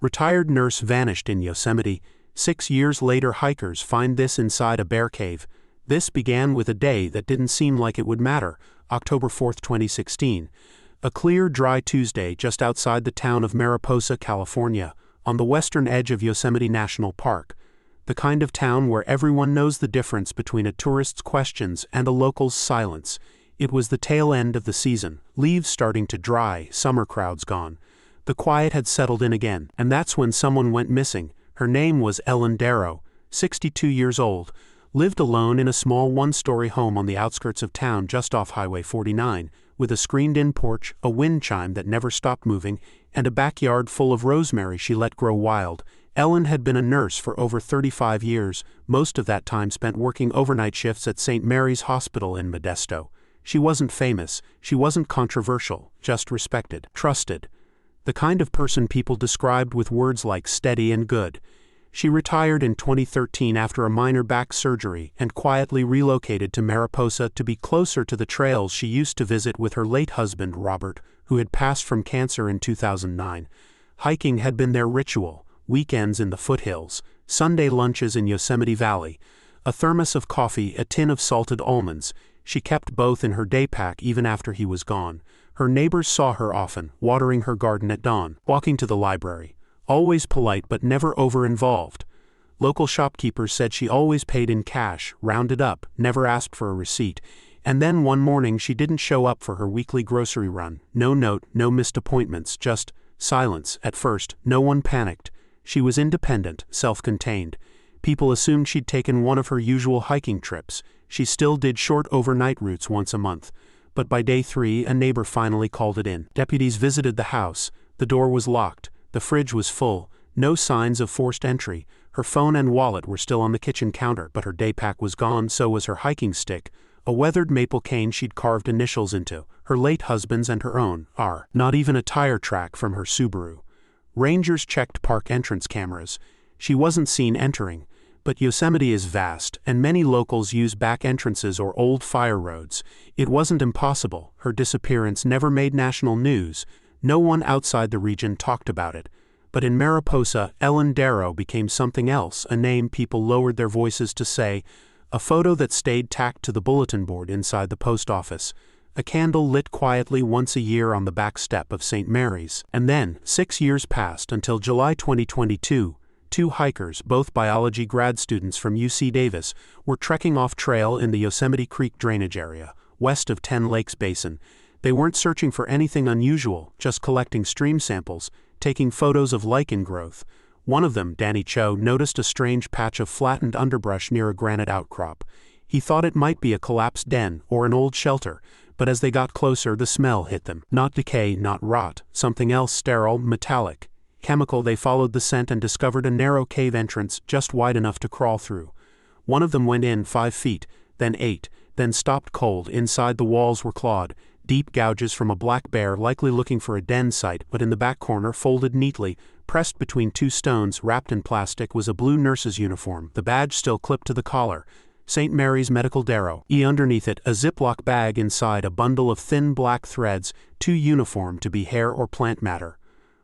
Retired nurse vanished in Yosemite. 6 years later, hikers find this inside a bear cave. This began with a day that didn't seem like it would matter, October 4, 2016. A clear, dry Tuesday just outside the town of Mariposa, California, on the western edge of Yosemite National Park. The kind of town where everyone knows the difference between a tourist's questions and a local's silence. It was the tail end of the season, leaves starting to dry, summer crowds gone. The quiet had settled in again, and that's when someone went missing. Her name was Ellen Darrow, 62 years old, lived alone in a small one-story home on the outskirts of town just off Highway 49, with a screened-in porch, a wind chime that never stopped moving, and a backyard full of rosemary she let grow wild. Ellen had been a nurse for over 35 years, most of that time spent working overnight shifts at St. Mary's Hospital in Modesto. She wasn't famous, she wasn't controversial, just respected, trusted. The kind of person people described with words like steady and good. She retired in 2013 after a minor back surgery and quietly relocated to Mariposa to be closer to the trails she used to visit with her late husband, Robert, who had passed from cancer in 2009. Hiking had been their ritual, weekends in the foothills, Sunday lunches in Yosemite Valley, a thermos of coffee, a tin of salted almonds. She kept both in her day pack even after he was gone. Her neighbors saw her often, watering her garden at dawn, walking to the library. Always polite but never over-involved. Local shopkeepers said she always paid in cash, rounded up, never asked for a receipt. And then one morning she didn't show up for her weekly grocery run. No note, no missed appointments, just silence. At first, no one panicked. She was independent, self-contained. People assumed she'd taken one of her usual hiking trips. She still did short overnight routes once a month. But by day 3, a neighbor finally called it in. Deputies visited the house. The door was locked. The fridge was full. No signs of forced entry. Her phone and wallet were still on the kitchen counter, but her day pack was gone, so was her hiking stick, a weathered maple cane she'd carved initials into, her late husband's and her own, R. Not even a tire track from her Subaru. Rangers checked park entrance cameras. She wasn't seen entering. But Yosemite is vast, and many locals use back entrances or old fire roads. It wasn't impossible. Her disappearance never made national news. No one outside the region talked about it. But in Mariposa, Ellen Darrow became something else, a name people lowered their voices to say, a photo that stayed tacked to the bulletin board inside the post office, a candle lit quietly once a year on the back step of St. Mary's. And then, 6 years passed until July 2022. 2 hikers, both biology grad students from UC Davis, were trekking off trail in the Yosemite Creek drainage area, west of 10 Lakes Basin. They weren't searching for anything unusual, just collecting stream samples, taking photos of lichen growth. One of them, Danny Cho, noticed a strange patch of flattened underbrush near a granite outcrop. He thought it might be a collapsed den or an old shelter, but as they got closer, the smell hit them. Not decay, not rot, something else, sterile, metallic. Chemical. They followed the scent and discovered a narrow cave entrance just wide enough to crawl through. One of them went in 5 feet, then 8, then stopped cold. Inside, the walls were clawed, deep gouges from a black bear likely looking for a den site, but in the back corner, folded neatly, pressed between 2 stones wrapped in plastic, was a blue nurse's uniform, the badge still clipped to the collar. St. Mary's Medical Darrow. Underneath it, a Ziploc bag, inside a bundle of thin black threads, too uniform to be hair or plant matter.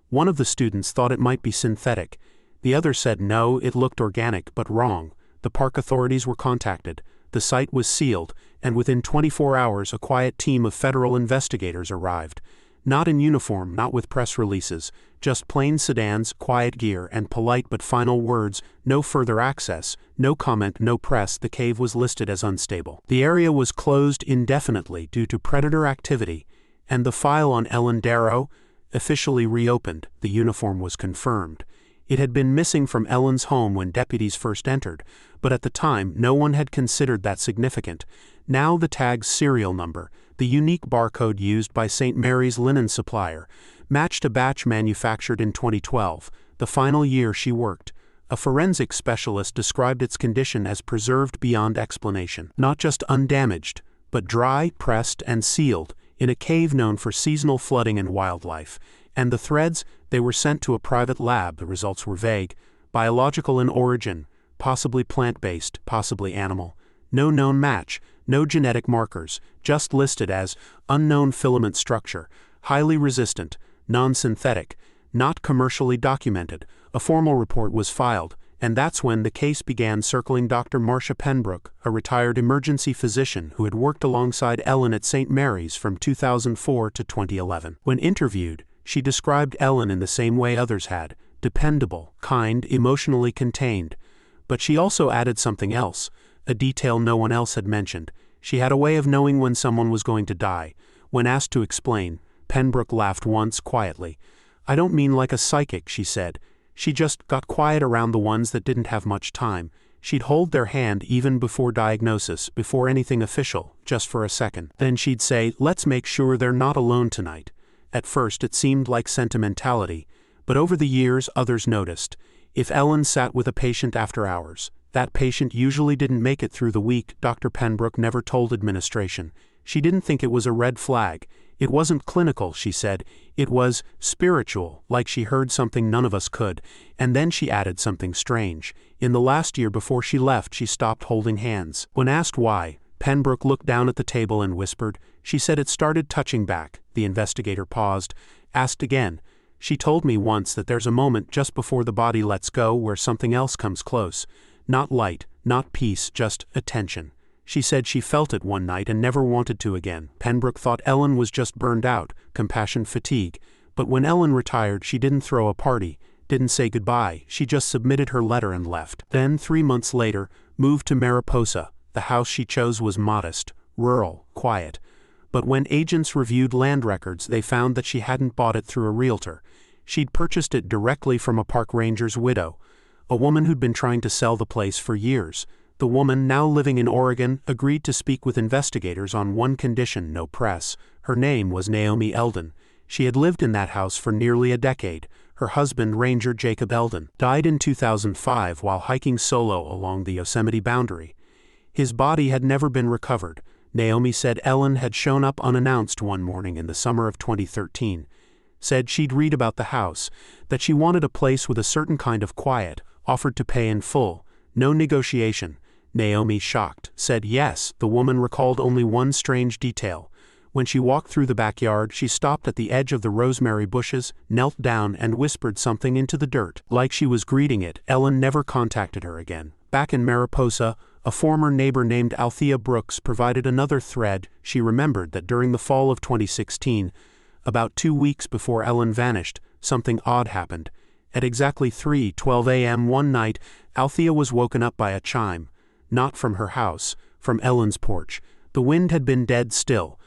One of the students thought it might be synthetic. The other said no, it looked organic, but wrong. The park authorities were contacted. The site was sealed, and within 24 hours a quiet team of federal investigators arrived. Not in uniform, not with press releases, just plain sedans, quiet gear, and polite but final words: no further access, no comment, no press. The cave was listed as unstable. The area was closed indefinitely due to predator activity, and the file on Ellen Darrow officially reopened. The uniform was confirmed. It had been missing from Ellen's home when deputies first entered, but at the time no one had considered that significant. Now the tag's serial number, the unique barcode used by St. Mary's linen supplier, matched a batch manufactured in 2012, the final year she worked. A forensic specialist described its condition as preserved beyond explanation. Not just undamaged, but dry, pressed, and sealed, in a cave known for seasonal flooding and wildlife. And the threads, they were sent to a private lab. The results were vague, biological in origin, possibly plant-based, possibly animal. No known match, no genetic markers, just listed as unknown filament structure, highly resistant, non-synthetic. not commercially documented. A formal report was filed, and that's when the case began circling Dr. Marcia Penbrook, a retired emergency physician who had worked alongside Ellen at St. Mary's from 2004 to 2011. When interviewed, she described Ellen in the same way others had: dependable, kind, emotionally contained. But she also added something else, a detail no one else had mentioned. She had a way of knowing when someone was going to die. When asked to explain, Penbrook laughed once quietly. "I don't mean like a psychic," she said. She just got quiet around the ones that didn't have much time. She'd hold their hand even before diagnosis, before anything official, just for a second. Then she'd say, "Let's make sure they're not alone tonight." At first it seemed like sentimentality, but over the years others noticed. If Ellen sat with a patient after hours, that patient usually didn't make it through the week. Dr. Penbrook never told administration. She didn't think it was a red flag. It wasn't clinical, she said. It was spiritual, like she heard something none of us could. And then she added something strange. In the last year before she left, she stopped holding hands. When asked why, Penbrook looked down at the table and whispered. She said it started touching back. The investigator paused, asked again. "She told me once that there's a moment just before the body lets go where something else comes close. Not light, not peace, just attention. She said she felt it one night and never wanted to again." Penbrook thought Ellen was just burned out, compassion fatigue. But when Ellen retired, she didn't throw a party, didn't say goodbye. She just submitted her letter and left. Then, 3 months later, moved to Mariposa. The house she chose was modest, rural, quiet. But when agents reviewed land records, they found that she hadn't bought it through a realtor. She'd purchased it directly from a park ranger's widow, a woman who'd been trying to sell the place for years. The woman, now living in Oregon, agreed to speak with investigators on one condition: no press. Her name was Naomi Eldon. She had lived in that house for nearly a decade. Her husband, Ranger Jacob Eldon, died in 2005 while hiking solo along the Yosemite boundary. His body had never been recovered. Naomi said Ellen had shown up unannounced one morning in the summer of 2013. Said she'd read about the house, that she wanted a place with a certain kind of quiet, offered to pay in full. No negotiation. Naomi, shocked, said yes. The woman recalled only one strange detail. When she walked through the backyard, she stopped at the edge of the rosemary bushes, knelt down and whispered something into the dirt. Like she was greeting it. Ellen never contacted her again. Back in Mariposa, a former neighbor named Althea Brooks provided another thread. She remembered that during the fall of 2016, about 2 weeks before Ellen vanished, something odd happened. At exactly 3:12 a.m. one night, Althea was woken up by a chime. Not from her house, from Ellen's porch. The wind had been dead still,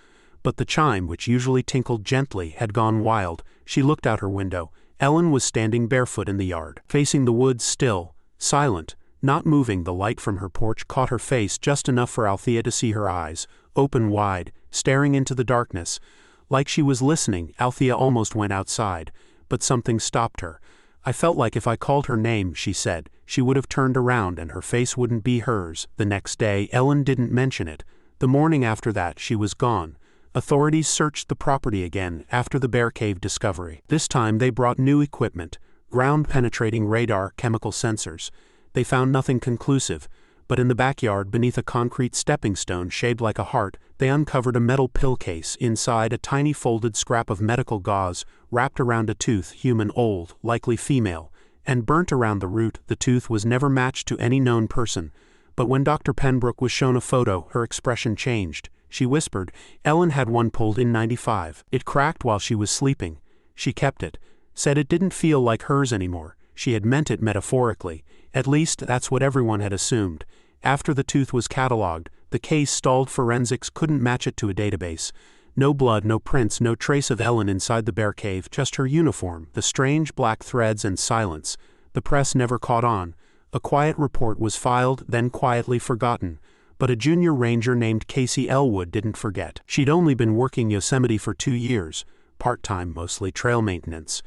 but the chime, which usually tinkled gently, had gone wild. She looked out her window. Ellen was standing barefoot in the yard, facing the woods, still, silent, not moving. The light from her porch caught her face just enough for Althea to see her eyes, open wide, staring into the darkness. Like she was listening. Althea almost went outside, but something stopped her. "I felt like if I called her name," she said, "she would have turned around and her face wouldn't be hers." The next day, Ellen didn't mention it. The morning after that, she was gone. Authorities searched the property again after the Bear Cave discovery. This time they brought new equipment, ground-penetrating radar, chemical sensors. They found nothing conclusive, but in the backyard, beneath a concrete stepping stone shaped like a heart, they uncovered a metal pill case. Inside, a tiny folded scrap of medical gauze, wrapped around a tooth, human, old, likely female, and burnt around the root. The tooth was never matched to any known person. But when Dr. Penbrook was shown a photo, her expression changed. She whispered, "Ellen had one pulled in '95. It cracked while she was sleeping. She kept it. Said it didn't feel like hers anymore." She had meant it metaphorically. At least, that's what everyone had assumed. After the tooth was catalogued, the case stalled. Forensics couldn't match it to a database. No blood, no prints, no trace of Ellen inside the Bear Cave, just her uniform, the strange black threads, and silence. The press never caught on. A quiet report was filed, then quietly forgotten. But a junior ranger named Casey Elwood didn't forget. She'd only been working Yosemite for 2 years, part-time, mostly trail maintenance.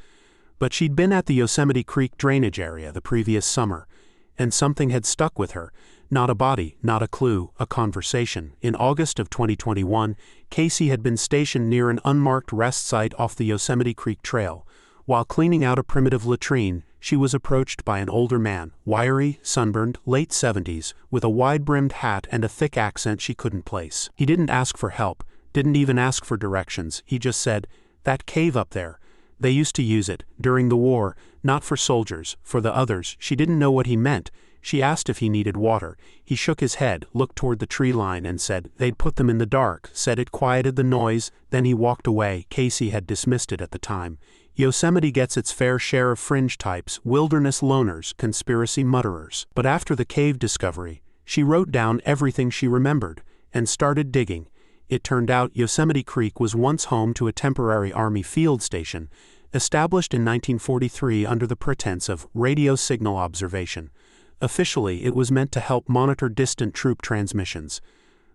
But she'd been at the Yosemite Creek drainage area the previous summer, and something had stuck with her. Not a body, not a clue, a conversation. In August of 2021, Casey had been stationed near an unmarked rest site off the Yosemite Creek Trail. While cleaning out a primitive latrine, she was approached by an older man, wiry, sunburned, late 70s, with a wide-brimmed hat and a thick accent she couldn't place. He didn't ask for help, didn't even ask for directions. He just said, "That cave up there. They used to use it, during the war, not for soldiers, for the others. She didn't know what he meant. She asked if he needed water. He shook his head, looked toward the tree line and said they'd put them in the dark, said it quieted the noise, then he walked away. Casey had dismissed it at the time. Yosemite gets its fair share of fringe types, wilderness loners, conspiracy mutterers. But after the cave discovery, she wrote down everything she remembered, and started digging. It turned out Yosemite Creek was once home to a temporary Army field station, established in 1943 under the pretense of radio signal observation. Officially, it was meant to help monitor distant troop transmissions.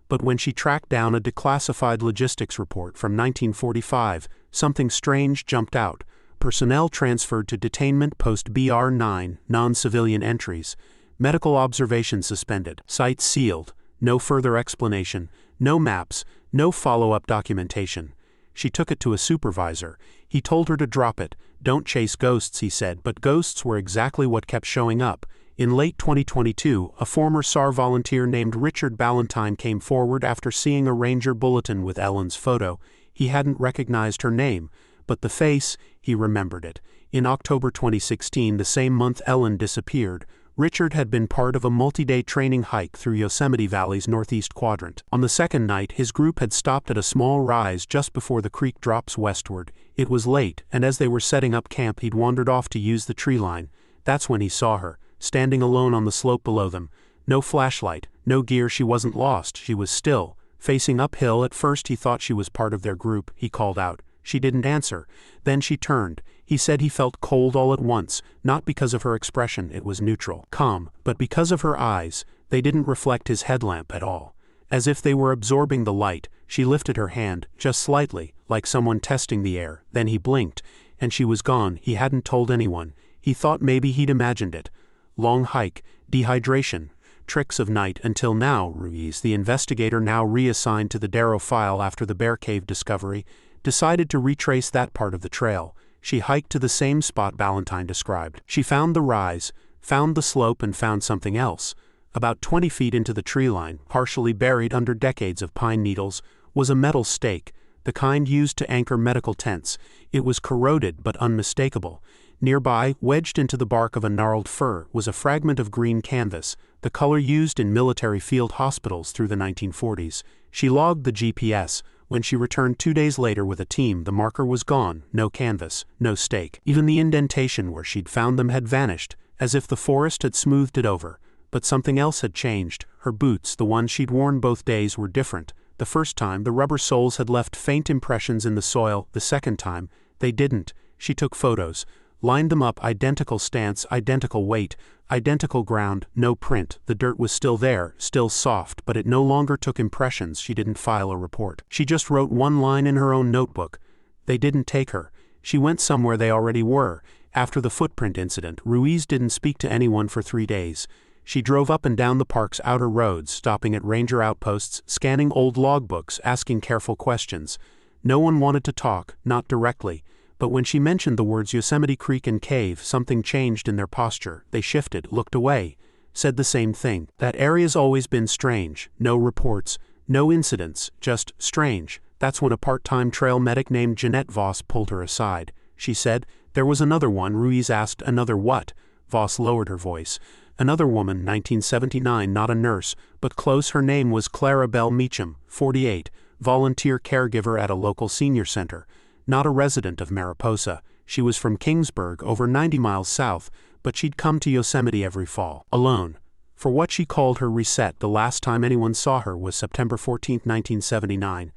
But when she tracked down a declassified logistics report from 1945, something strange jumped out. Personnel transferred to detainment post BR9, non-civilian entries. Medical observation suspended. Site sealed. No further explanation. No maps. No follow-up documentation. She took it to a supervisor. He told her to drop it. Don't chase ghosts, he said, but ghosts were exactly what kept showing up. In late 2022, a former SAR volunteer named Richard Ballantyne came forward after seeing a ranger bulletin with Ellen's photo. He hadn't recognized her name, but the face, he remembered it. In October 2016, the same month Ellen disappeared, Richard had been part of a multi-day training hike through Yosemite Valley's northeast quadrant. On the second night, his group had stopped at a small rise just before the creek drops westward. It was late, and as they were setting up camp, he'd wandered off to use the tree line. That's when he saw her, standing alone on the slope below them. No flashlight, no gear. She wasn't lost, she was still. Facing uphill. At first he thought she was part of their group. He called out. She didn't answer. Then she turned. He said he felt cold all at once, not because of her expression, it was neutral, calm, but because of her eyes. They didn't reflect his headlamp at all. As if they were absorbing the light, she lifted her hand, just slightly, like someone testing the air. Then he blinked, and she was gone. He hadn't told anyone. He thought maybe he'd imagined it. Long hike, dehydration, tricks of night. Until now, Ruiz, the investigator now reassigned to the Darrow file after the Bear Cave discovery, decided to retrace that part of the trail. She hiked to the same spot Ballantyne described. She found the rise, found the slope, and found something else. About 20 feet into the tree line, partially buried under decades of pine needles, was a metal stake, the kind used to anchor medical tents. It was corroded but unmistakable. Nearby, wedged into the bark of a gnarled fir, was a fragment of green canvas, the color used in military field hospitals through the 1940s. She logged the GPS. When she returned 2 days later with a team, the marker was gone. No canvas, no stake. Even the indentation where she'd found them had vanished, as if the forest had smoothed it over. But something else had changed. Her boots, the ones she'd worn both days, were different. The first time, the rubber soles had left faint impressions in the soil. The second time, they didn't. She took photos, lined them up, identical stance, identical weight, identical ground, no print. The dirt was still there, still soft, but it no longer took impressions. She didn't file a report. She just wrote one line in her own notebook. They didn't take her. She went somewhere they already were. After the footprint incident, Ruiz didn't speak to anyone for 3 days. She drove up and down the park's outer roads, stopping at ranger outposts, scanning old logbooks, asking careful questions. No one wanted to talk, not directly. But when she mentioned the words Yosemite Creek and Cave, something changed in their posture. They shifted, looked away, said the same thing. That area's always been strange. No reports, no incidents, just strange. That's when a part-time trail medic named Jeanette Voss pulled her aside. She said, "There was another one." Ruiz asked, "Another what?" Voss lowered her voice. "Another woman, 1979, not a nurse, but close. Her name was Clara Bell Meacham, 48, volunteer caregiver at a local senior center. Not a resident of Mariposa. She was from Kingsburg, over 90 miles south, but she'd come to Yosemite every fall, alone, for what she called her reset. The last time anyone saw her was September 14, 1979.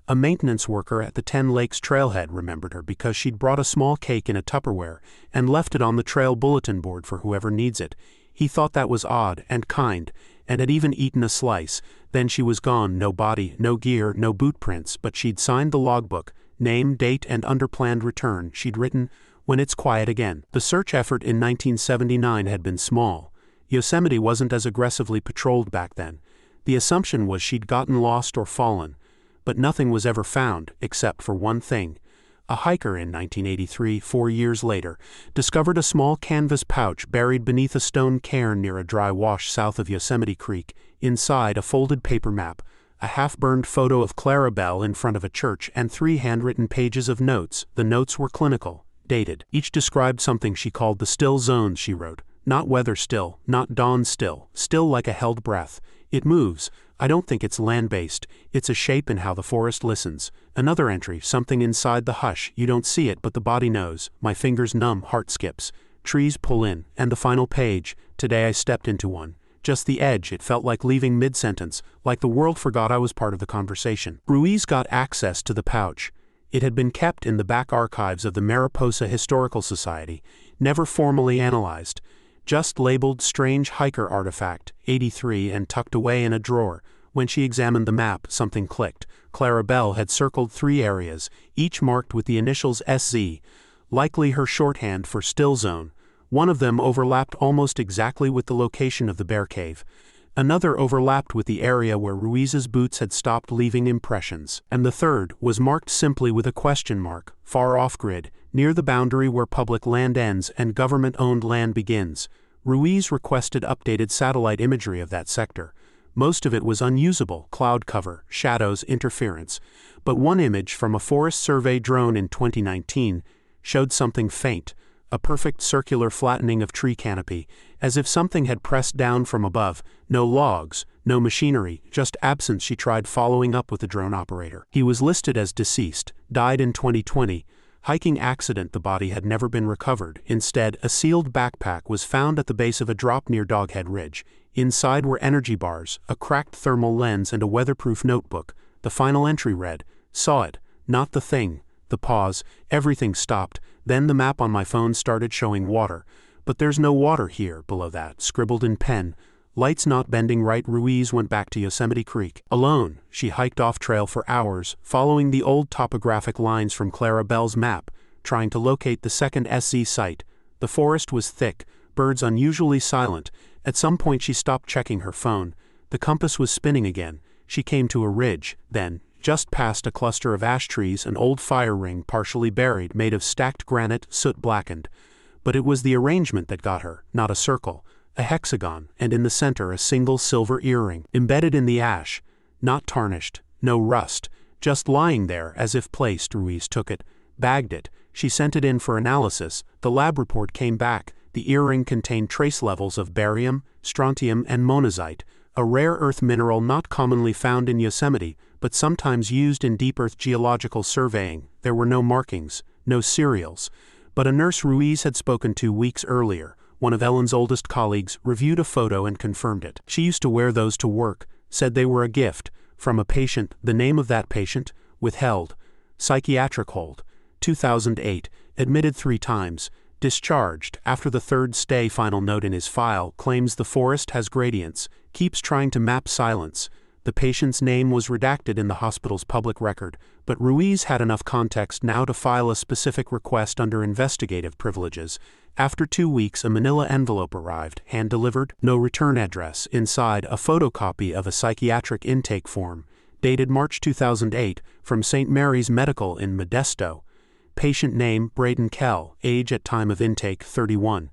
A maintenance worker at the 10 Lakes trailhead remembered her because she'd brought a small cake in a Tupperware and left it on the trail bulletin board for whoever needs it. He thought that was odd and kind, and had even eaten a slice. Then she was gone. No body, no gear, no boot prints, but she'd signed the logbook. Name, date, and underplanned return. She'd written, "When it's quiet again." The search effort in 1979 had been small. Yosemite wasn't as aggressively patrolled back then. The assumption was she'd gotten lost or fallen. But nothing was ever found, except for one thing. A hiker in 1983, 4 years later, discovered a small canvas pouch buried beneath a stone cairn near a dry wash south of Yosemite Creek. Inside, a folded paper map, a half-burned photo of Clara Bell in front of a church, and 3 handwritten pages of notes. The notes were clinical. dated. Each described something she called the still zones, she wrote. Not weather still, not dawn still, still like a held breath. It moves. I don't think it's land-based. It's a shape in how the forest listens. Another entry, something inside the hush. You don't see it, but the body knows. My fingers numb, heart skips. Trees pull in. And the final page. Today I stepped into one. Just the edge. It felt like leaving mid-sentence, like the world forgot I was part of the conversation. Ruiz got access to the pouch. It had been kept in the back archives of the Mariposa Historical Society, never formally analyzed. Just labeled strange hiker artifact, 83, and tucked away in a drawer. When she examined the map, something clicked. Clara Bell had circled 3 areas, each marked with the initials SZ, likely her shorthand for still zone. One of them overlapped almost exactly with the location of the bear cave. Another overlapped with the area where Ruiz's boots had stopped leaving impressions. And the third was marked simply with a question mark, far off-grid, near the boundary where public land ends and government-owned land begins. Ruiz requested updated satellite imagery of that sector. Most of it was unusable, cloud cover, shadows, interference. But one image from a Forest Survey drone in 2019 showed something faint, a perfect circular flattening of tree canopy, as if something had pressed down from above. No logs, no machinery, just absence. She tried following up with the drone operator. He was listed as deceased, died in 2020. Hiking accident. The body had never been recovered. Instead, a sealed backpack was found at the base of a drop near Doghead Ridge. Inside were energy bars, a cracked thermal lens, and a weatherproof notebook. The final entry read, "Saw it, not the thing." The pause, everything stopped. Then the map on my phone started showing water. But there's no water here. Below that, scribbled in pen, "Lights not bending right." Ruiz went back to Yosemite Creek. Alone, she hiked off trail for hours, following the old topographic lines from Clara Bell's map, trying to locate the second SZ site. The forest was thick, birds unusually silent. At some point she stopped checking her phone. The compass was spinning again. She came to a ridge, then, just past a cluster of ash trees, an old fire ring partially buried, made of stacked granite, soot blackened. But it was the arrangement that got her, not a circle. A hexagon, and in the center a single silver earring, embedded in the ash. Not tarnished, no rust, just lying there as if placed. Ruiz took it, bagged it. She sent it in for analysis. The lab report came back. The earring contained trace levels of barium, strontium, and monazite, a rare earth mineral not commonly found in Yosemite, but sometimes used in deep earth geological surveying. There were no markings, no serials. But a nurse Ruiz had spoken to weeks earlier, one of Ellen's oldest colleagues, reviewed a photo and confirmed it. She used to wear those to work, said they were a gift, from a patient. The name of that patient? Withheld. Psychiatric hold. 2008, admitted 3 times. Discharged. After the 3rd stay. Final note in his file, claims the forest has gradients, keeps trying to map silence. The patient's name was redacted in the hospital's public record, but Ruiz had enough context now to file a specific request under investigative privileges. After 2 weeks, a manila envelope arrived, hand-delivered, no return address. Inside, a photocopy of a psychiatric intake form, dated March 2008, from St. Mary's Medical in Modesto. Patient name, Braden Kell, age at time of intake, 31.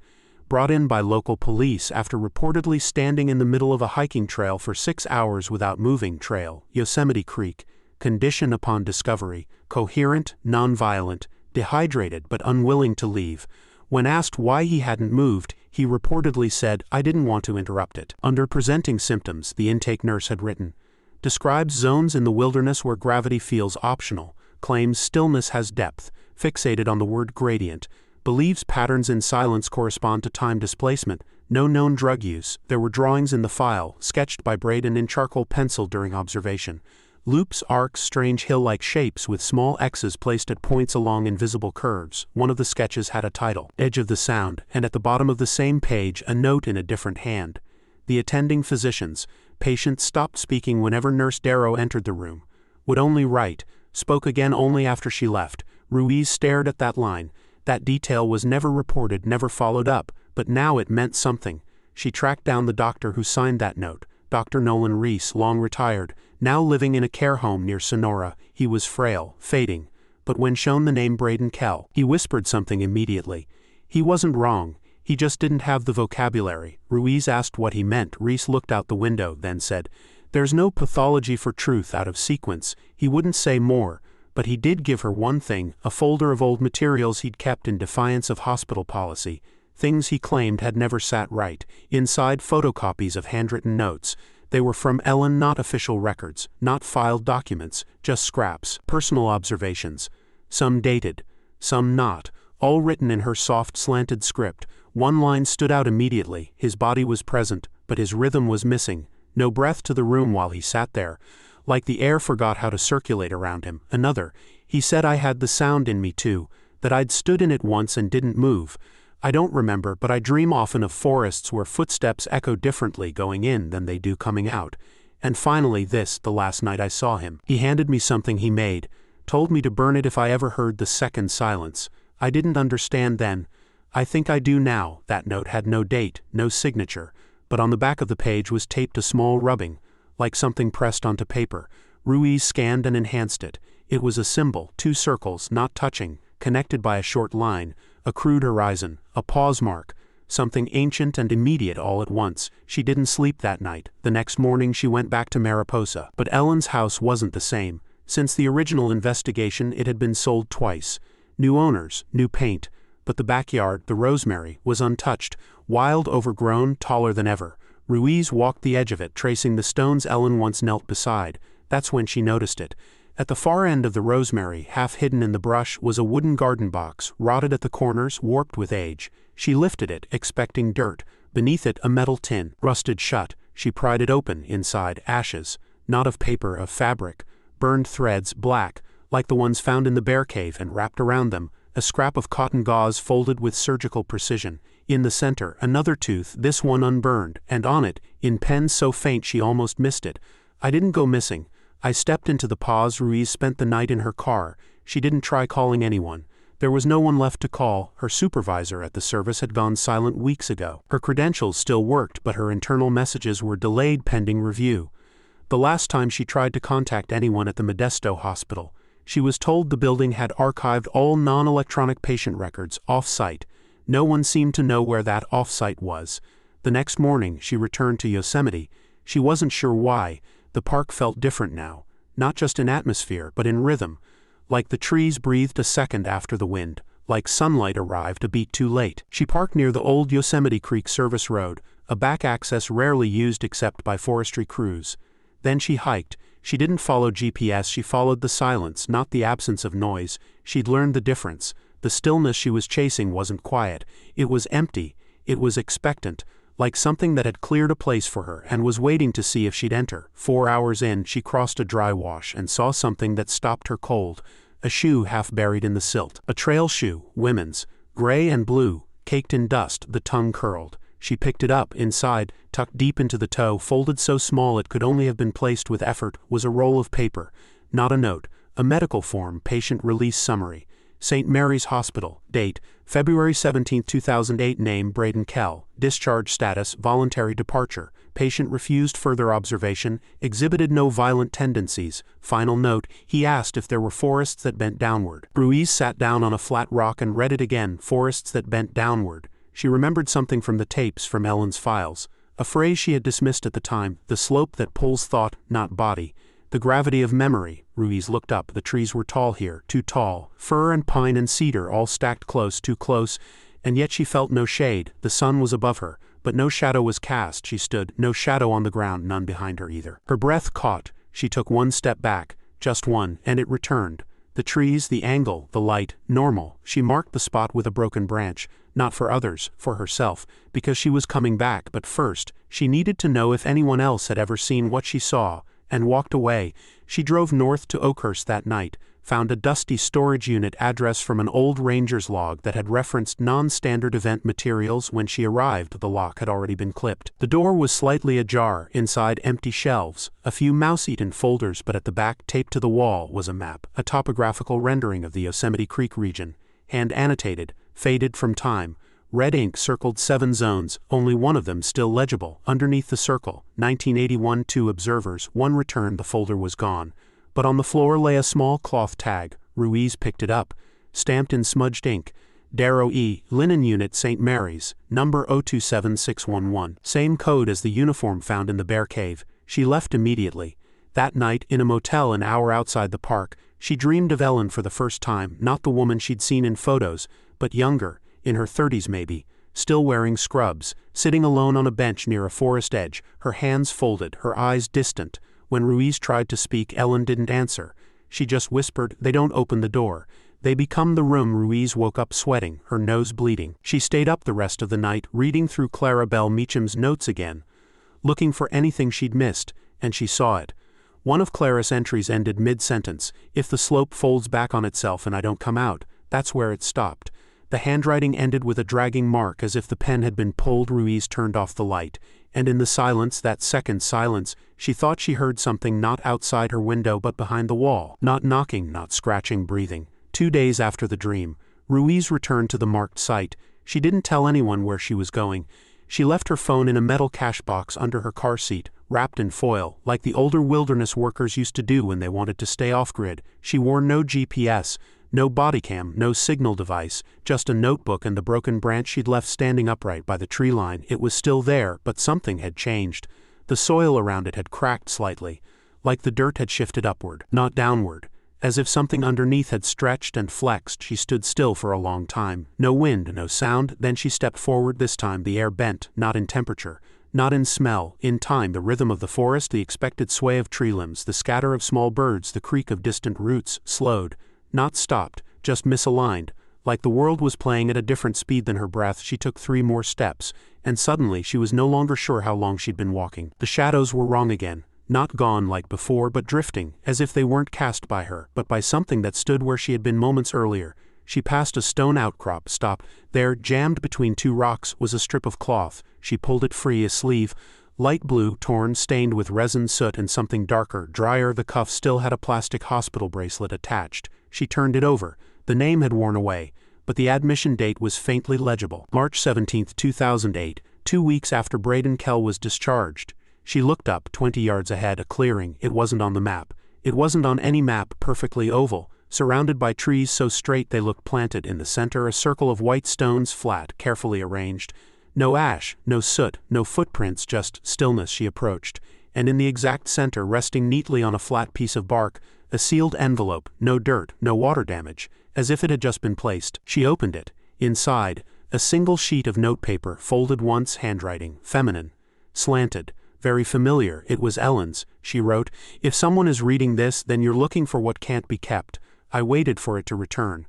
Brought in by local police after reportedly standing in the middle of a hiking trail for 6 hours without moving. Trail, Yosemite Creek. Condition upon discovery, coherent, nonviolent, dehydrated but unwilling to leave. When asked why he hadn't moved, he reportedly said, "I didn't want to interrupt it." Under presenting symptoms, the intake nurse had written, describes zones in the wilderness where gravity feels optional, claims stillness has depth, fixated on the word gradient, believes patterns in silence correspond to time displacement, no known drug use. There were drawings in the file, sketched by Braden in charcoal pencil during observation. Loops, arcs, strange hill-like shapes with small X's placed at points along invisible curves. One of the sketches had a title, Edge of the Sound, and at the bottom of the same page a note in a different hand. The attending physicians. Patient stopped speaking whenever Nurse Darrow entered the room. Would only write. Spoke again only after she left. Ruiz stared at that line. That detail was never reported, never followed up, but now it meant something. She tracked down the doctor who signed that note. Dr. Nolan Reese, long retired, now living in a care home near Sonora. He was frail, fading. But when shown the name Braden Kell, he whispered something immediately. He wasn't wrong. He just didn't have the vocabulary. Ruiz asked what he meant. Reese looked out the window, then said, "There's no pathology for truth out of sequence." He wouldn't say more, But he did give her one thing, a folder of old materials he'd kept in defiance of hospital policy, things he claimed had never sat right, inside photocopies of handwritten notes. They were from Ellen, not official records, not filed documents, just scraps, personal observations. Some dated, some not, all written in her soft slanted script. One line stood out immediately. His body was present, but his rhythm was missing. No breath to the room while he sat there. Like the air forgot how to circulate around him. Another, he said I had the sound in me too, that I'd stood in it once and didn't move. I don't remember, but I dream often of forests where footsteps echo differently going in than they do coming out. And finally this, the last night I saw him. He handed me something he made, told me to burn it if I ever heard the second silence. I didn't understand then. I think I do now. That note had no date, no signature, but on the back of the page was taped a small rubbing, like something pressed onto paper. Ruiz scanned and enhanced it. It was a symbol, 2 circles, not touching, connected by a short line, a crude horizon, a pause mark, something ancient and immediate all at once. She didn't sleep that night. The next morning she went back to Mariposa. But Ellen's house wasn't the same. Since the original investigation it had been sold twice. New owners, new paint. But the backyard, the rosemary, was untouched, wild, overgrown, taller than ever. Ruiz walked the edge of it, tracing the stones Ellen once knelt beside. That's when she noticed it. At the far end of the rosemary, half hidden in the brush, was a wooden garden box, rotted at the corners, warped with age. She lifted it, expecting dirt. Beneath it, a metal tin, rusted shut. She pried it open. Inside, ashes. Not of paper, of fabric. Burned threads, black, like the ones found in the bear cave, and wrapped around them, a scrap of cotton gauze folded with surgical precision. In the center, another tooth, this one unburned, and on it, in pen so faint she almost missed it. I didn't go missing. I stepped into the pause. Ruiz spent the night in her car. She didn't try calling anyone. There was no one left to call. Her supervisor at the service had gone silent weeks ago. Her credentials still worked, but her internal messages were delayed pending review. The last time she tried to contact anyone at the Modesto hospital, she was told the building had archived all non-electronic patient records off-site. No one seemed to know where that off-site was. The next morning, she returned to Yosemite. She wasn't sure why. The park felt different now, not just in atmosphere, but in rhythm. Like the trees breathed a second after the wind, like sunlight arrived a beat too late. She parked near the old Yosemite Creek service road, a back access rarely used except by forestry crews. Then she hiked. She didn't follow GPS, she followed the silence, not the absence of noise. She'd learned the difference. The stillness she was chasing wasn't quiet. It was empty. It was expectant, like something that had cleared a place for her and was waiting to see if she'd enter. 4 hours in, she crossed a dry wash and saw something that stopped her cold. A shoe half buried in the silt. A trail shoe, women's, gray and blue, caked in dust, the tongue curled. She picked it up. Inside, tucked deep into the toe, folded so small it could only have been placed with effort, was a roll of paper. Not a note. A medical form, patient release summary. St. Mary's Hospital. Date, February 17, 2008. Name, Braden Kell. Discharge status, voluntary departure. Patient refused further observation, exhibited no violent tendencies. Final note, he asked if there were forests that bent downward. Ruiz sat down on a flat rock and read it again, forests that bent downward. She remembered something from the tapes from Ellen's files. A phrase she had dismissed at the time, the slope that pulls thought, not body. The gravity of memory. Ruiz looked up. The trees were tall here, too tall. Fir and pine and cedar all stacked close, too close. And yet she felt no shade. The sun was above her, but no shadow was cast. She stood, no shadow on the ground, none behind her either. Her breath caught. She took one step back, just one, and it returned. The trees, the angle, the light, normal. She marked the spot with a broken branch. Not for others, for herself, because she was coming back. But first, she needed to know if anyone else had ever seen what she saw, and walked away. She drove north to Oakhurst that night, found a dusty storage unit address from an old ranger's log that had referenced non-standard event materials. When she arrived, the lock had already been clipped. The door was slightly ajar, inside empty shelves, a few mouse-eaten folders, but at the back, taped to the wall, was a map, a topographical rendering of the Yosemite Creek region, hand-annotated, faded from time. Red ink circled 7 zones, only one of them still legible. Underneath the circle, 1981, 2 observers, 1 returned. The folder was gone. But on the floor lay a small cloth tag. Ruiz picked it up. Stamped in smudged ink. Darrow E. Linen Unit, St. Mary's, number 027611. Same code as the uniform found in the bear cave. She left immediately. That night, in a motel an hour outside the park, She dreamed of Ellen for the first time, not the woman she'd seen in photos, but younger, in her 30s maybe, still wearing scrubs, sitting alone on a bench near a forest edge, her hands folded, her eyes distant. When Ruiz tried to speak, Ellen didn't answer. She just whispered, "They don't open the door. They become the room." Ruiz woke up sweating, her nose bleeding. She stayed up the rest of the night, reading through Clara Belle Meacham's notes again, looking for anything she'd missed, and she saw it. One of Clara's entries ended mid-sentence. "If the slope folds back on itself and I don't come out." That's where it stopped. The handwriting ended with a dragging mark as if the pen had been pulled. Ruiz turned off the light, and in the silence, that second silence, she thought she heard something not outside her window but behind the wall. Not knocking, not scratching, breathing. 2 days after the dream, Ruiz returned to the marked site. She didn't tell anyone where she was going. She left her phone in a metal cash box under her car seat, wrapped in foil, like the older wilderness workers used to do when they wanted to stay off-grid. She wore no GPS, no body cam, no signal device, just a notebook and the broken branch she'd left standing upright by the tree line. It was still there, but something had changed. The soil around it had cracked slightly, like the dirt had shifted upward, not downward. As if something underneath had stretched and flexed. She stood still for a long time. No wind, no sound. Then she stepped forward. This time the air bent, not in temperature, not in smell, in time. The rhythm of the forest, the expected sway of tree limbs, the scatter of small birds, the creak of distant roots, slowed, not stopped, just misaligned. Like the world was playing at a different speed than her breath. She took 3 more steps, and suddenly she was no longer sure how long she'd been walking. The shadows were wrong again. Not gone like before, but drifting, as if they weren't cast by her, but by something that stood where she had been moments earlier. She passed a stone outcrop, stopped. There, jammed between 2 rocks, was a strip of cloth. She pulled it free, a sleeve, light blue, torn, stained with resin, soot, and something darker, drier. The cuff still had a plastic hospital bracelet attached. She turned it over. The name had worn away, but the admission date was faintly legible. March 17, 2008, 2 weeks after Braden Kell was discharged. She looked up, 20 yards ahead, a clearing. It wasn't on the map. It wasn't on any map, perfectly oval, surrounded by trees so straight they looked planted. In the center, a circle of white stones, flat, carefully arranged. No ash, no soot, no footprints, just stillness. She approached, and in the exact center, resting neatly on a flat piece of bark, a sealed envelope, no dirt, no water damage, as if it had just been placed. She opened it. Inside, a single sheet of notepaper, folded once, handwriting, feminine, slanted. Very familiar. It was Ellen's. She wrote, "If someone is reading this, then you're looking for what can't be kept. I waited for it to return.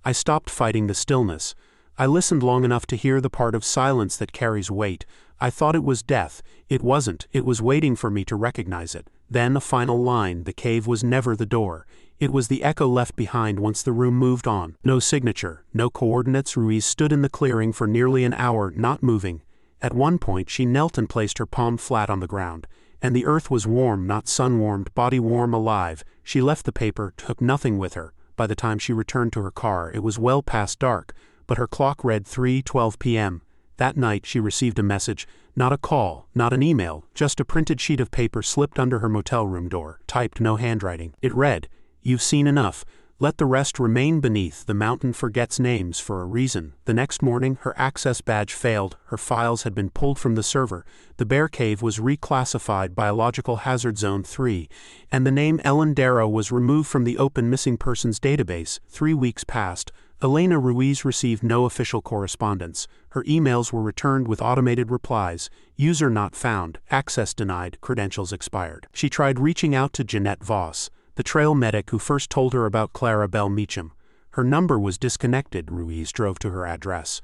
I stopped fighting the stillness. I listened long enough to hear the part of silence that carries weight. I thought it was death. It wasn't. It was waiting for me to recognize it." Then a final line. The cave was never the door. It was the echo left behind once the room moved on. No signature, no coordinates. Ruiz stood in the clearing for nearly an hour, not moving. At one point she knelt and placed her palm flat on the ground, and the earth was warm, not sun-warmed, body warm, alive. She left the paper, took nothing with her. By the time she returned to her car, it was well past dark, but her clock read 3:12 p.m. That night she received a message, not a call, not an email, just a printed sheet of paper slipped under her motel room door, typed, no handwriting. It read, "You've seen enough. Let the rest remain beneath. The mountain forgets names for a reason." The next morning, her access badge failed. Her files had been pulled from the server. The bear cave was reclassified Biological Hazard Zone 3, and the name Ellen Darrow was removed from the open missing persons database. 3 weeks passed. Elena Ruiz received no official correspondence. Her emails were returned with automated replies. User not found, access denied, credentials expired. She tried reaching out to Jeanette Voss, the trail medic who first told her about Clara Belle Meacham. Her number was disconnected. Ruiz drove to her address.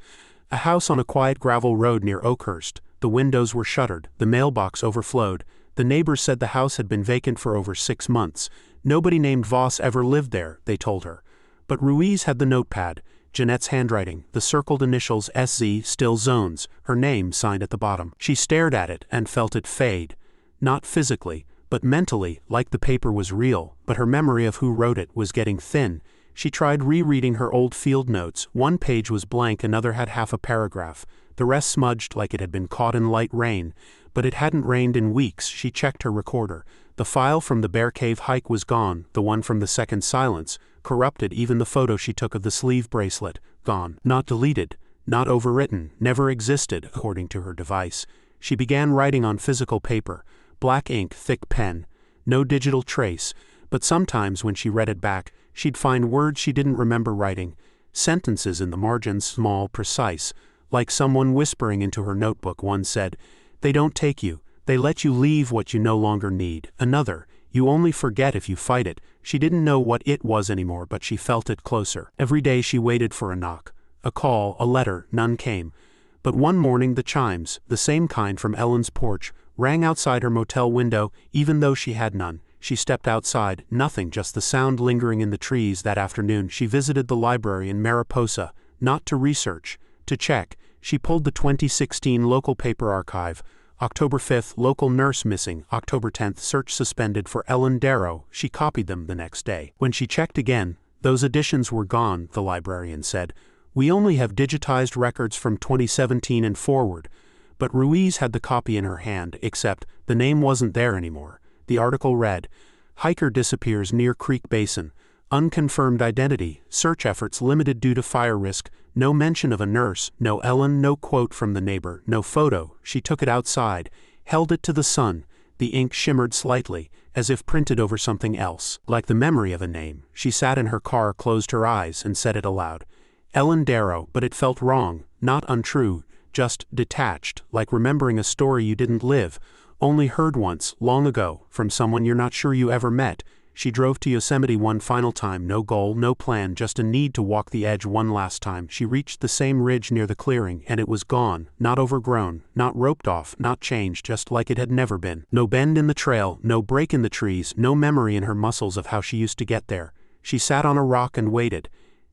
A house on a quiet gravel road near Oakhurst. The windows were shuttered. The mailbox overflowed. The neighbors said the house had been vacant for over 6 months. Nobody named Voss ever lived there, they told her. But Ruiz had the notepad, Jeanette's handwriting, the circled initials SZ, still zones, her name signed at the bottom. She stared at it and felt it fade. Not physically, but mentally, like the paper was real, but her memory of who wrote it was getting thin. She tried rereading her old field notes. One page was blank, another had half a paragraph. The rest smudged like it had been caught in light rain. But it hadn't rained in weeks. She checked her recorder. The file from the Bear Cave hike was gone, the one from the second silence, corrupted. Even the photo she took of the sleeve bracelet, gone. Not deleted, not overwritten, never existed, according to her device. She began writing on physical paper. Black ink, thick pen. No digital trace. But sometimes when she read it back, she'd find words she didn't remember writing, sentences in the margins small, precise, like someone whispering into her notebook. One said, "They don't take you, they let you leave what you no longer need." Another, "You only forget if you fight it." She didn't know what it was anymore, but she felt it closer. Every day she waited for a knock, a call, a letter. None came. But one morning the chimes, the same kind from Ellen's porch, rang outside her motel window. Even though she had none, she stepped outside. Nothing, just the sound lingering in the trees. That afternoon she visited the library in Mariposa, not to research, to check. She pulled the 2016 local paper archive. October 5th, local nurse missing. October 10th, search suspended for Ellen Darrow. She copied them the next day. When she checked again, those editions were gone, the librarian said. "We only have digitized records from 2017 and forward." But Ruiz had the copy in her hand, except the name wasn't there anymore. The article read, "Hiker disappears near Creek Basin. Unconfirmed identity. Search efforts limited due to fire risk." No mention of a nurse, no Ellen, no quote from the neighbor, no photo. She took it outside, held it to the sun. The ink shimmered slightly, as if printed over something else, like the memory of a name. She sat in her car, closed her eyes, and said it aloud. Ellen Darrow, but it felt wrong, not untrue, just detached, like remembering a story you didn't live, only heard once, long ago, from someone you're not sure you ever met. She drove to Yosemite one final time, no goal, no plan, just a need to walk the edge one last time. She reached the same ridge near the clearing, and it was gone, not overgrown, not roped off, not changed, just like it had never been. No bend in the trail, no break in the trees, no memory in her muscles of how she used to get there. She sat on a rock and waited,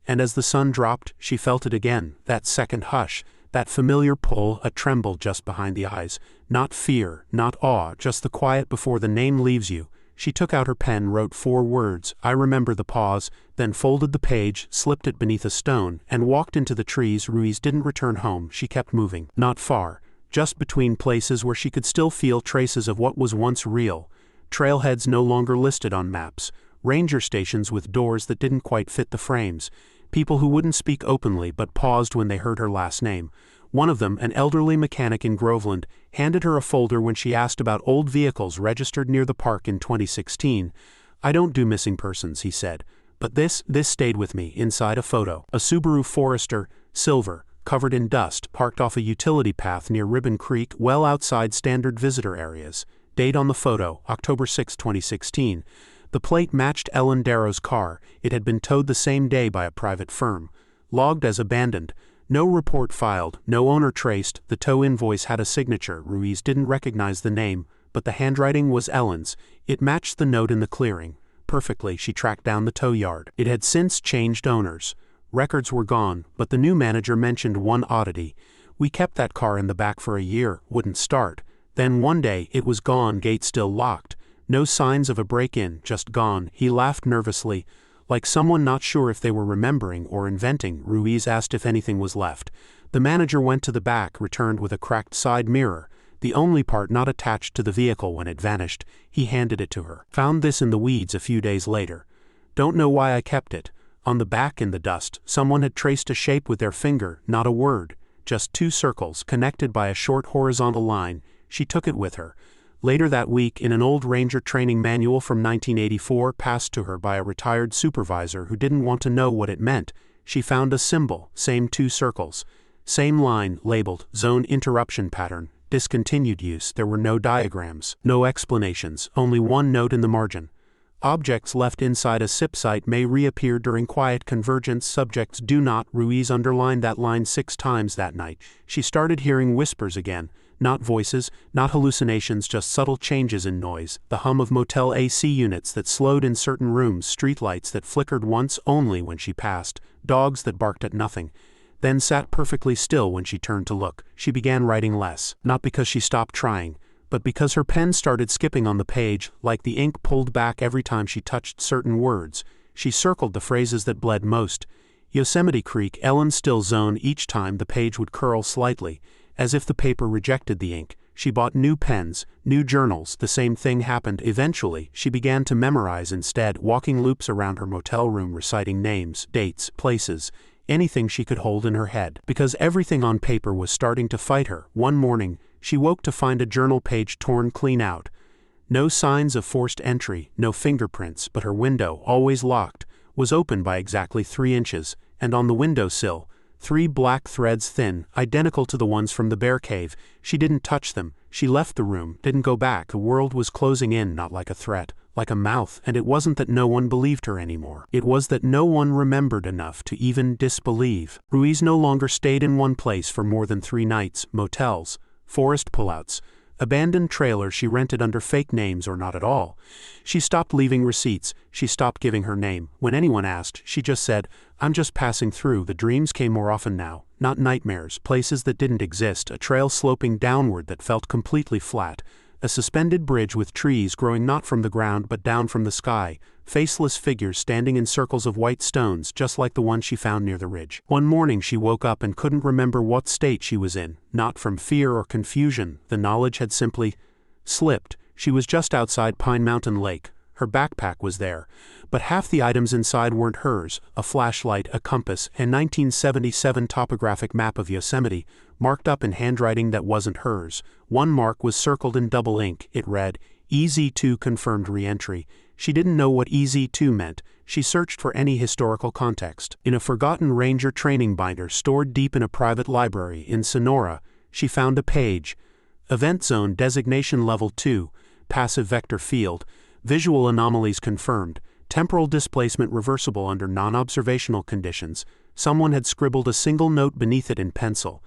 and as the sun dropped, she felt it again, that second hush, that familiar pull, a tremble just behind the eyes. Not fear, not awe, just the quiet before the name leaves you. She took out her pen, wrote 4 words, "I remember," the pause, then folded the page, slipped it beneath a stone, and walked into the trees. Ruiz didn't return home. She kept moving, not far, just between places where she could still feel traces of what was once real. Trailheads no longer listed on maps, ranger stations with doors that didn't quite fit the frames, people who wouldn't speak openly but paused when they heard her last name. One of them, an elderly mechanic in Groveland, handed her a folder when she asked about old vehicles registered near the park in 2016. "I don't do missing persons," he said. "But this stayed with me," inside a photo. A Subaru Forester, silver, covered in dust, parked off a utility path near Ribbon Creek, well outside standard visitor areas. Date on the photo, October 6, 2016. The plate matched Ellen Darrow's car. It had been towed the same day by a private firm. Logged as abandoned. No report filed, no owner traced. The tow invoice had a signature. Ruiz didn't recognize the name, but the handwriting was Ellen's. It matched the note in the clearing. Perfectly, she tracked down the tow yard. It had since changed owners. Records were gone, but the new manager mentioned one oddity. "We kept that car in the back for a year, wouldn't start. Then one day, it was gone, gate still locked. No signs of a break-in, just gone." He laughed nervously, like someone not sure if they were remembering or inventing. Ruiz asked if anything was left. The manager went to the back, returned with a cracked side mirror, the only part not attached to the vehicle when it vanished. He handed it to her. "Found this in the weeds a few days later. Don't know why I kept it." On the back in the dust, someone had traced a shape with their finger, not a word, just 2 circles connected by a short horizontal line. She took it with her. Later that week, in an old ranger training manual from 1984 passed to her by a retired supervisor who didn't want to know what it meant, she found a symbol, same 2 circles. Same line, labeled, Zone Interruption Pattern, Discontinued Use. There were no diagrams, no explanations, only one note in the margin. Objects left inside a SIP site may reappear during quiet convergence. Subjects do not. Ruiz underlined that line 6 times that night. She started hearing whispers again. Not voices, not hallucinations, just subtle changes in noise. The hum of motel AC units that slowed in certain rooms, streetlights that flickered once only when she passed, dogs that barked at nothing. Then sat perfectly still when she turned to look. She began writing less, not because she stopped trying, but because her pen started skipping on the page, like the ink pulled back every time she touched certain words. She circled the phrases that bled most. Yosemite Creek, Ellen Still Zone. Each time the page would curl slightly, as if the paper rejected the ink. She bought new pens, new journals. The same thing happened. Eventually, she began to memorize instead, walking loops around her motel room, reciting names, dates, places, anything she could hold in her head. Because everything on paper was starting to fight her. One morning, she woke to find a journal page torn clean out. No signs of forced entry, no fingerprints, but her window, always locked, was open by exactly 3 inches, and on the windowsill, 3 black threads thin, identical to the ones from the bear cave. She didn't touch them. She left the room, didn't go back. The world was closing in, not like a threat, like a mouth, and it wasn't that no one believed her anymore. It was that no one remembered enough to even disbelieve. Ruiz no longer stayed in one place for more than 3 nights, motels, forest pullouts, abandoned trailers she rented under fake names or not at all. She stopped leaving receipts. She stopped giving her name. When anyone asked, she just said, "I'm just passing through." The dreams came more often now, not nightmares, places that didn't exist, a trail sloping downward that felt completely flat, a suspended bridge with trees growing not from the ground but down from the sky, faceless figures standing in circles of white stones just like the one she found near the ridge. One morning she woke up and couldn't remember what state she was in, not from fear or confusion. The knowledge had simply slipped. She was just outside Pine Mountain Lake. Her backpack was there, but half the items inside weren't hers: a flashlight, a compass, a 1977 topographic map of Yosemite, marked up in handwriting that wasn't hers. One mark was circled in double ink. It read, EZ2 confirmed re-entry. She didn't know what EZ2 meant. She searched for any historical context. In a forgotten Ranger training binder stored deep in a private library in Sonora, she found a page. Event Zone Designation Level 2, Passive Vector Field, Visual Anomalies confirmed, Temporal Displacement reversible under non-observational conditions. Someone had scribbled a single note beneath it in pencil.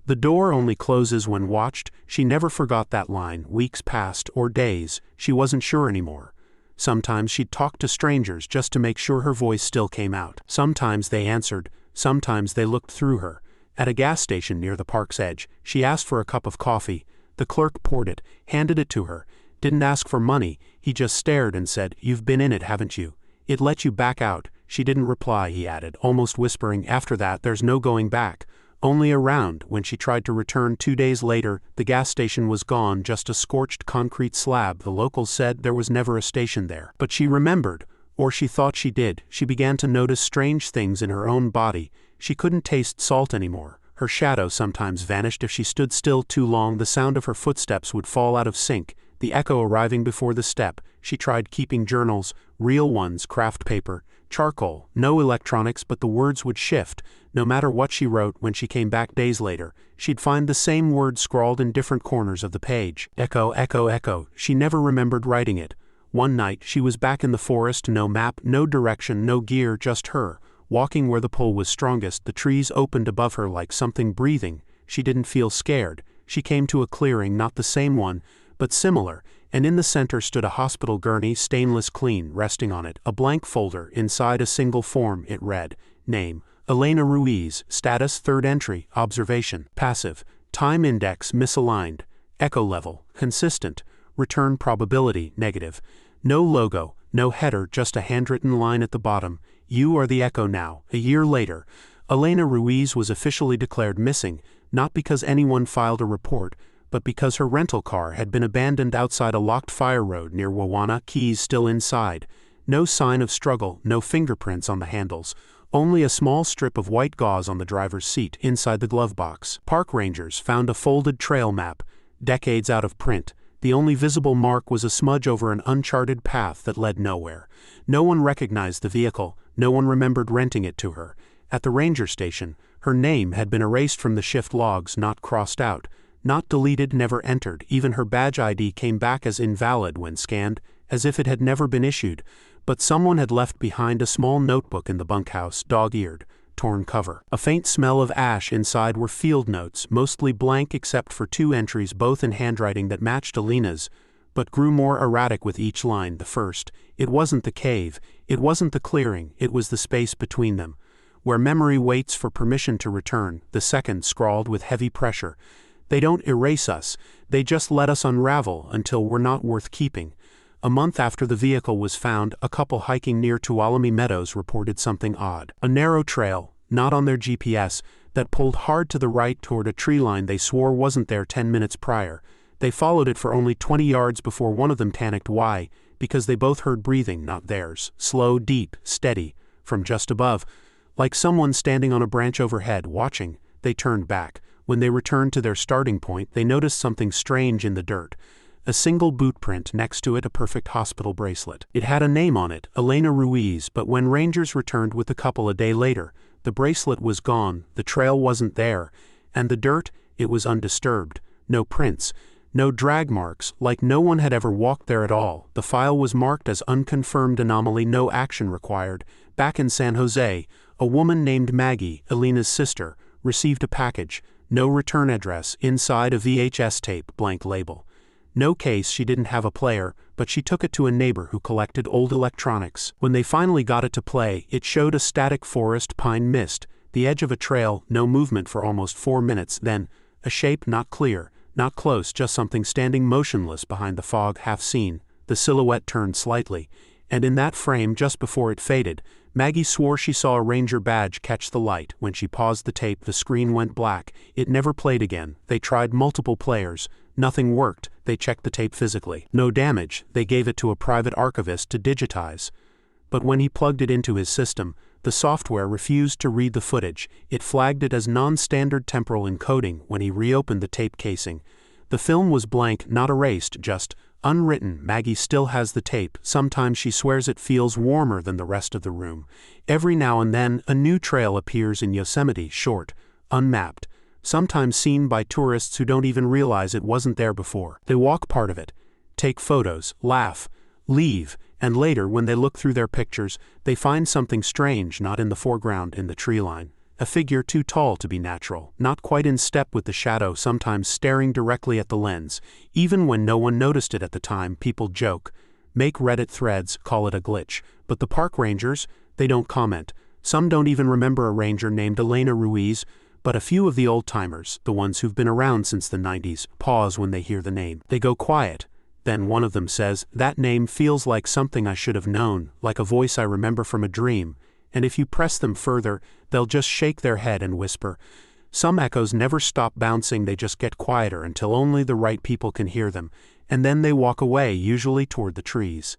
The door only closes when watched. She never forgot that line. Weeks passed, or days. She wasn't sure anymore. Sometimes she'd talk to strangers just to make sure her voice still came out. Sometimes they answered, sometimes they looked through her. At a gas station near the park's edge, she asked for a cup of coffee. The clerk poured it, handed it to her. Didn't ask for money, he just stared and said, "You've been in it, haven't you? It let you back out." She didn't reply, he added, almost whispering, "After that, there's no going back." Only around. When she tried to return 2 days later, the gas station was gone, just a scorched concrete slab. The locals said there was never a station there. But she remembered, or she thought she did. She began to notice strange things in her own body. She couldn't taste salt anymore. Her shadow sometimes vanished if she stood still too long. The sound of her footsteps would fall out of sync, the echo arriving before the step. She tried keeping journals, real ones, craft paper, charcoal, no electronics, but the words would shift. No matter what she wrote, when she came back days later, she'd find the same words scrawled in different corners of the page. Echo, echo, echo. She never remembered writing it. One night, she was back in the forest, no map, no direction, no gear, just her, walking where the pull was strongest. The trees opened above her like something breathing. She didn't feel scared. She came to a clearing, not the same one, but similar, and in the center stood a hospital gurney, stainless clean, resting on it, a blank folder. Inside a single form, it read, name, Elena Ruiz, status, 3rd entry, observation, passive, time index misaligned, echo level, consistent, return probability, negative. No logo, no header, just a handwritten line at the bottom, you are the echo now. A year later, Elena Ruiz was officially declared missing, not because anyone filed a report, but because her rental car had been abandoned outside a locked fire road near Wawana, keys still inside. No sign of struggle, no fingerprints on the handles, only a small strip of white gauze on the driver's seat inside the glove box. Park rangers found a folded trail map, decades out of print. The only visible mark was a smudge over an uncharted path that led nowhere. No one recognized the vehicle, no one remembered renting it to her. At the ranger station, her name had been erased from the shift logs, not crossed out. Not deleted, never entered. Even her badge ID came back as invalid when scanned, as if it had never been issued. But someone had left behind a small notebook in the bunkhouse, dog-eared, torn cover. A faint smell of ash. Inside were field notes, mostly blank except for 2 entries, both in handwriting that matched Elena's, but grew more erratic with each line. The first, it wasn't the cave, it wasn't the clearing, it was the space between them, where memory waits for permission to return. The second, scrawled with heavy pressure, they don't erase us, they just let us unravel until we're not worth keeping. A month after the vehicle was found, a couple hiking near Tuolumne Meadows reported something odd. A narrow trail, not on their GPS, that pulled hard to the right toward a tree line they swore wasn't there 10 minutes prior. They followed it for only 20 yards before one of them panicked. Why? Because they both heard breathing, not theirs. Slow, deep, steady, from just above. Like someone standing on a branch overhead, watching. They turned back. When they returned to their starting point, they noticed something strange in the dirt. A single boot print, next to it a perfect hospital bracelet. It had a name on it, Elena Ruiz, but when rangers returned with the couple a day later, the bracelet was gone, the trail wasn't there, and the dirt, it was undisturbed. No prints, no drag marks, like no one had ever walked there at all. The file was marked as unconfirmed anomaly, no action required. Back in San Jose, a woman named Maggie, Elena's sister, received a package, no return address, inside a VHS tape, blank label. No case, she didn't have a player, but she took it to a neighbor who collected old electronics. When they finally got it to play, it showed a static forest, pine mist, the edge of a trail, no movement for almost 4 minutes, then a shape not clear, not close, just something standing motionless behind the fog, half seen. The silhouette turned slightly, and in that frame, just before it faded, Maggie swore she saw a ranger badge catch the light. When she paused the tape, the screen went black. It never played again. They tried multiple players. Nothing worked. They checked the tape physically. No damage. They gave it to a private archivist to digitize. But when he plugged it into his system, the software refused to read the footage. It flagged it as non-standard temporal encoding when he reopened the tape casing. The film was blank, not erased, just unwritten. Maggie still has the tape. Sometimes she swears it feels warmer than the rest of the room. Every now and then, a new trail appears in Yosemite, short, unmapped, sometimes seen by tourists who don't even realize it wasn't there before. They walk part of it, take photos, laugh, leave, and later, when they look through their pictures, they find something strange not in the foreground, in the tree line. A figure too tall to be natural, not quite in step with the shadow, sometimes staring directly at the lens. Even when no one noticed it at the time, people joke, make Reddit threads, call it a glitch. But the park rangers, they don't comment. Some don't even remember a ranger named Elena Ruiz, but a few of the old-timers, the ones who've been around since the 90s, pause when they hear the name. They go quiet. Then one of them says, "That name feels like something I should have known, like a voice I remember from a dream." And if you press them further, they'll just shake their head and whisper. Some echoes never stop bouncing, they just get quieter until only the right people can hear them, and then they walk away, usually toward the trees.